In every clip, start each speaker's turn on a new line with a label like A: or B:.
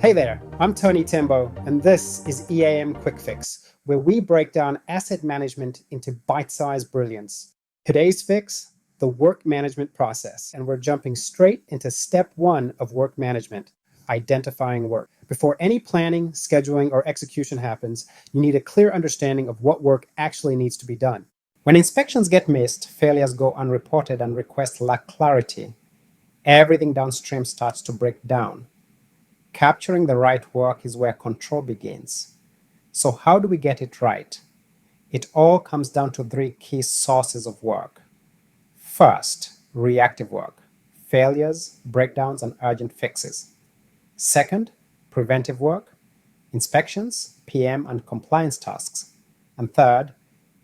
A: Hey there, I'm Tony Tembo, and this is EAM Quick Fix, where we break down asset management into bite-sized brilliance. Today's fix, the work management process, and we're jumping straight into step one of work management, identifying work. Before any planning, scheduling, or execution happens, you need a clear understanding of what work actually needs to be done. When inspections get missed, failures go unreported, and requests lack clarity, everything downstream starts to break down. Capturing the right work is where control begins. So, how do we get it right? It all comes down to three key sources of work. First, reactive work, failures, breakdowns, and urgent fixes. Second, preventive work, inspections, PM, and compliance tasks. And third,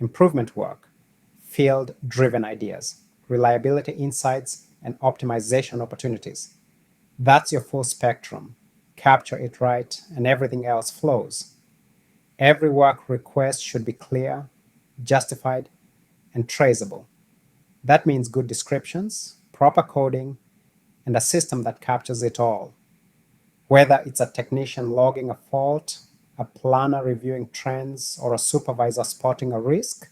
A: improvement work, field driven ideas, reliability insights, and optimization opportunities. That's your full spectrum. Capture it right, and everything else flows. Every work request should be clear, justified, and traceable. That means good descriptions, proper coding, and a system that captures it all. Whether it's a technician logging a fault, a planner reviewing trends, or a supervisor spotting a risk,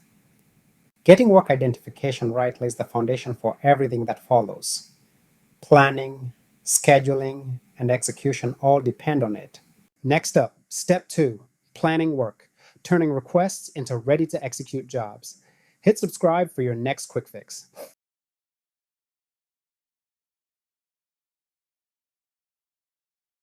A: getting work identification right lays the foundation for everything that follows. Planning, scheduling, and execution all depend on it. Next up, step two, planning work, turning requests into ready to execute jobs. Hit subscribe for your next quick fix.